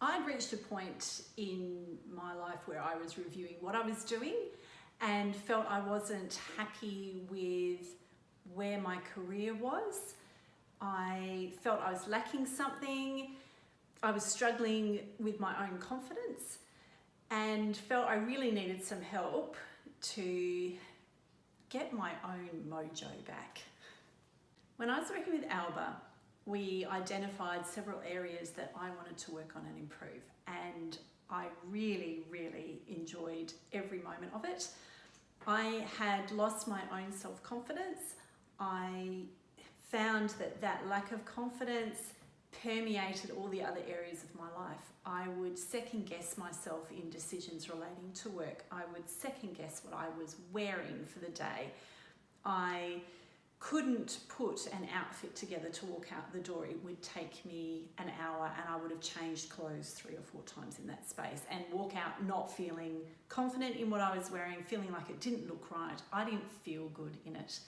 I'd reached a point in my life where I was reviewing what I was doing and felt I wasn't happy with where my career was. I felt I was lacking something. I was struggling with my own confidence and felt I really needed some help to get my own mojo back. When I was working with Alba, we identified several areas that I wanted to work on and improve, and I really, really enjoyed every moment of it. I had lost my own self-confidence. I found that lack of confidence permeated all the other areas of my life. I would second guess myself in decisions relating to work. I would second guess what I was wearing for the day. I couldn't put an outfit together to walk out the door. It would take me an hour and I would have changed clothes 3 or 4 times in that space and walk out not feeling confident in what I was wearing, feeling like it didn't look right. I didn't feel good in it.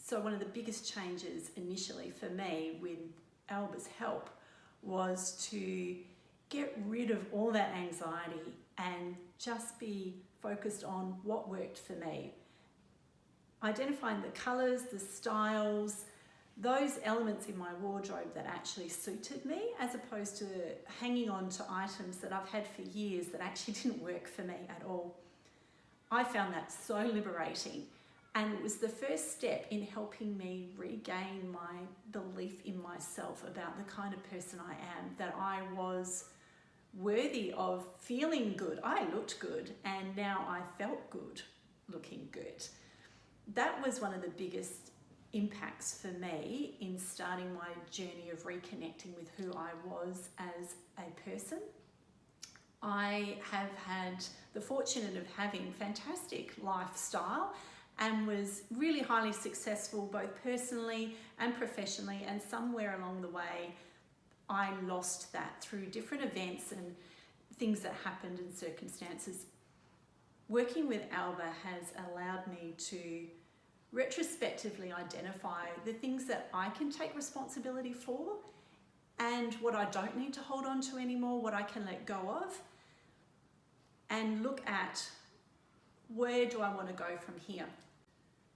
So one of the biggest changes initially for me with Alba's help was to get rid of all that anxiety and just be focused on what worked for me. Identifying the colours, the styles, those elements in my wardrobe that actually suited me, as opposed to hanging on to items that I've had for years that actually didn't work for me at all. I found that so liberating, and it was the first step in helping me regain my belief in myself about the kind of person I am, that I was worthy of feeling good. I looked good, and now I felt good looking good. That was one of the biggest impacts for me in starting my journey of reconnecting with who I was as a person. I have had the fortune of having fantastic lifestyle and was really highly successful both personally and professionally, and somewhere along the way I lost that through different events and things that happened and circumstances. Working with Alba has allowed me to retrospectively identify the things that I can take responsibility for and what I don't need to hold on to anymore, what I can let go of, and look at where do I want to go from here.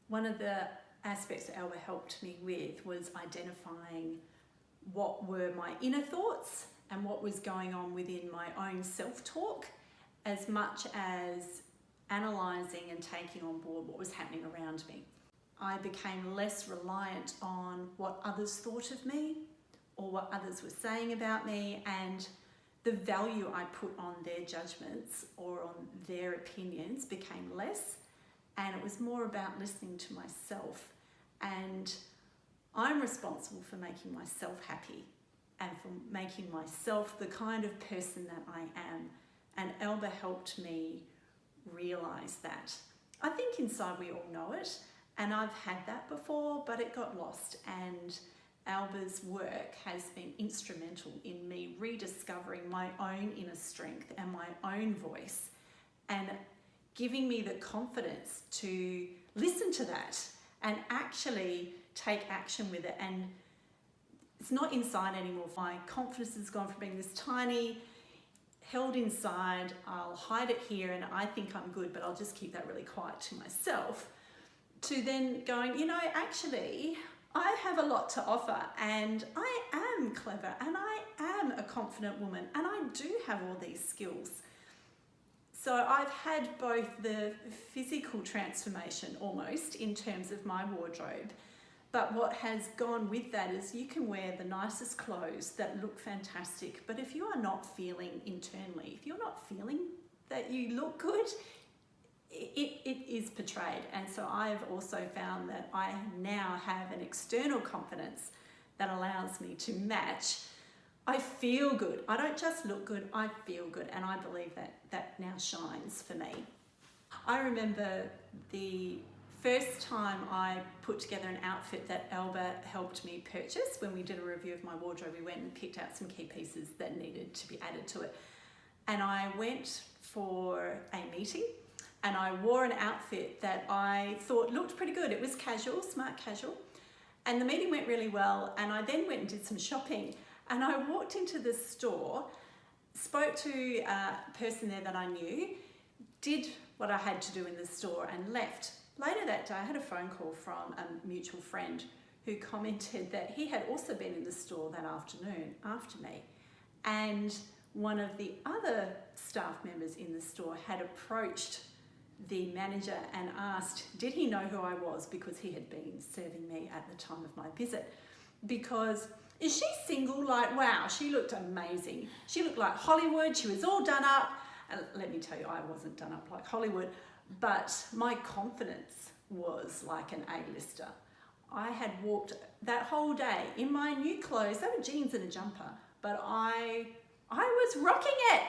One of the aspects that Alba helped me with was identifying what were my inner thoughts and what was going on within my own self-talk, as much as analysing and taking on board what was happening around me. I became less reliant on what others thought of me or what others were saying about me, and the value I put on their judgments or on their opinions became less, and it was more about listening to myself. And I'm responsible for making myself happy and for making myself the kind of person that I am, and Alba helped me realise that. I think inside we all know it, and I've had that before, but it got lost, and Alba's work has been instrumental in me rediscovering my own inner strength and my own voice, and giving me the confidence to listen to that and actually take action with it. And it's not inside anymore. My confidence has gone from being this tiny, held inside, I'll hide it here and I think I'm good, but I'll just keep that really quiet to myself, to then going, you know, actually, I have a lot to offer, and I am clever, and I am a confident woman, and I do have all these skills. So I've had both the physical transformation almost in terms of my wardrobe, but what has gone with that is you can wear the nicest clothes that look fantastic, but if you are not feeling internally, if you're not feeling that you look good, it is portrayed. And so I've also found that I now have an external confidence that allows me to match. I feel good. I don't just look good, I feel good. And I believe that now shines for me. I remember the first time I put together an outfit that Alba helped me purchase. When we did a review of my wardrobe, we went and picked out some key pieces that needed to be added to it. And I went for a meeting, and I wore an outfit that I thought looked pretty good. It was casual, smart casual. And the meeting went really well, and I then went and did some shopping. And I walked into the store, spoke to a person there that I knew, did what I had to do in the store and left. Later that day, I had a phone call from a mutual friend who commented that he had also been in the store that afternoon after me. And one of the other staff members in the store had approached the manager and asked, did he know who I was, because he had been serving me at the time of my visit. Because, is she single? Like, wow, she looked amazing. She looked like Hollywood. She was all done up. And let me tell you, I wasn't done up like Hollywood, but my confidence was like an A-lister. I had walked that whole day in my new clothes. They were jeans and a jumper, but I was rocking it.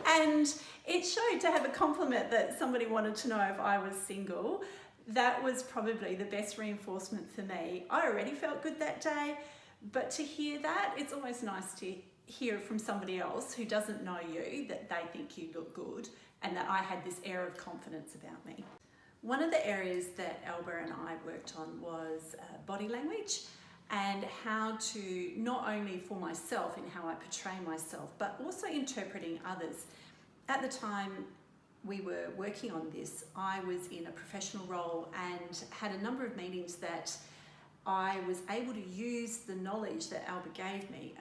And it showed to have a compliment that somebody wanted to know if I was single. That was probably the best reinforcement for me. I already felt good that day, but to hear that, it's always nice to hear from somebody else who doesn't know you that they think you look good and that I had this air of confidence about me. One of the areas that Alba and I worked on was body language and how to, not only for myself in how I portray myself, but also interpreting others. At the time we were working on this, I was in a professional role and had a number of meetings that I was able to use the knowledge that Alba gave me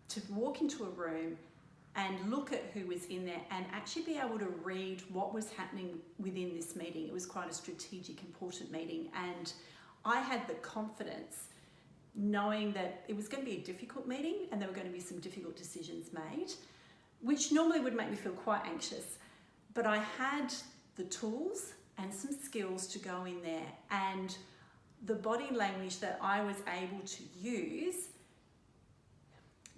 to walk into a room and look at who was in there and actually be able to read what was happening within this meeting. It was quite a strategic, important meeting, and I had the confidence knowing that it was going to be a difficult meeting and there were going to be some difficult decisions made, which normally would make me feel quite anxious. But I had the tools and some skills to go in there, and the body language that I was able to use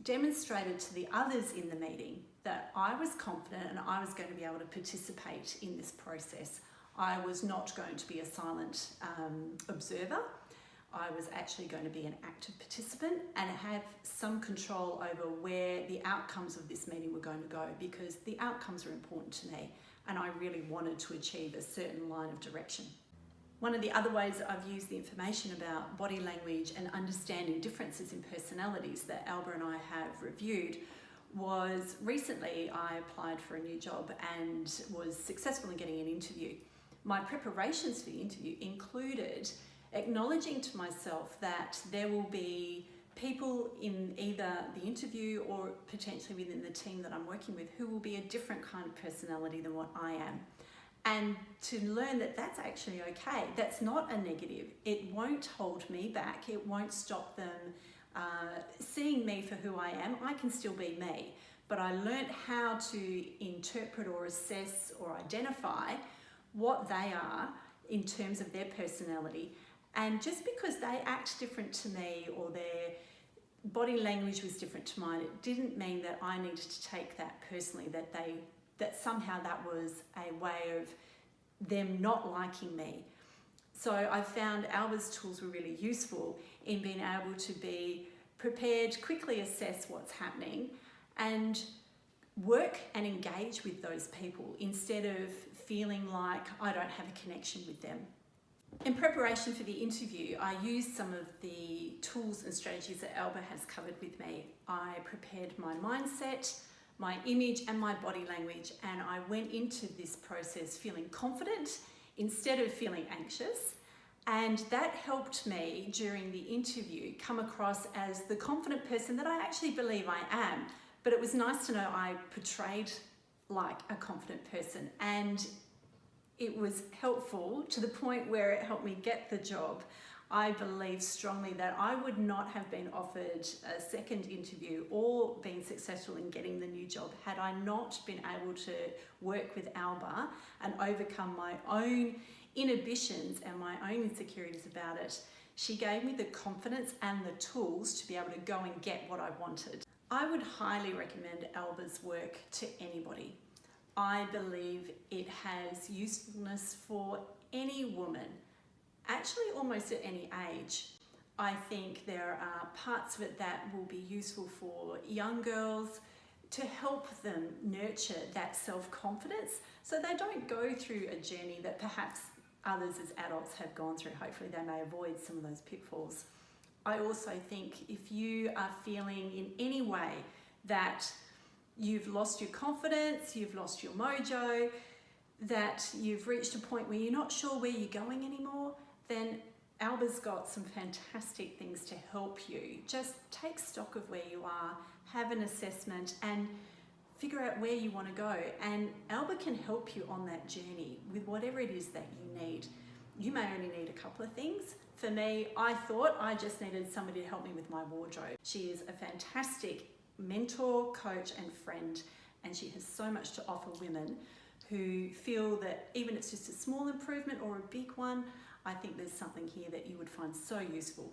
demonstrated to the others in the meeting that I was confident and I was going to be able to participate in this process. I was not going to be a silent observer. I was actually going to be an active participant and have some control over where the outcomes of this meeting were going to go, because the outcomes were important to me and I really wanted to achieve a certain line of direction. One of the other ways I've used the information about body language and understanding differences in personalities that Alba and I have reviewed was recently I applied for a new job and was successful in getting an interview. My preparations for the interview included acknowledging to myself that there will be people in either the interview or potentially within the team that I'm working with who will be a different kind of personality than what I am. And to learn that that's actually okay. That's not a negative. It won't hold me back. It won't stop them seeing me for who I am. I can still be me. But I learned how to interpret or assess or identify what they are in terms of their personality. And just because they act different to me or their body language was different to mine, it didn't mean that I needed to take that personally, that somehow that was a way of them not liking me. So I found Alba's tools were really useful in being able to be prepared, quickly assess what's happening and work and engage with those people instead of feeling like I don't have a connection with them. In preparation for the interview, I used some of the tools and strategies that Alba has covered with me. I prepared my mindset, my image and my body language, and I went into this process feeling confident instead of feeling anxious, and that helped me during the interview come across as the confident person that I actually believe I am. But it was nice to know I portrayed like a confident person, and it was helpful to the point where it helped me get the job. I believe strongly that I would not have been offered a second interview or been successful in getting the new job had I not been able to work with Alba and overcome my own inhibitions and my own insecurities about it. She gave me the confidence and the tools to be able to go and get what I wanted. I would highly recommend Alba's work to anybody. I believe it has usefulness for any woman, actually almost at any age. I think there are parts of it that will be useful for young girls to help them nurture that self-confidence so they don't go through a journey that perhaps others as adults have gone through. Hopefully they may avoid some of those pitfalls. I also think if you are feeling in any way that you've lost your confidence, you've lost your mojo, that you've reached a point where you're not sure where you're going anymore, then Alba's got some fantastic things to help you. Just take stock of where you are, have an assessment, and figure out where you want to go. And Alba can help you on that journey with whatever it is that you need. You may only need a couple of things. For me, I thought I just needed somebody to help me with my wardrobe. She is a fantastic mentor, coach, and friend, and she has so much to offer women who feel that even if it's just a small improvement or a big one, I think there's something here that you would find so useful.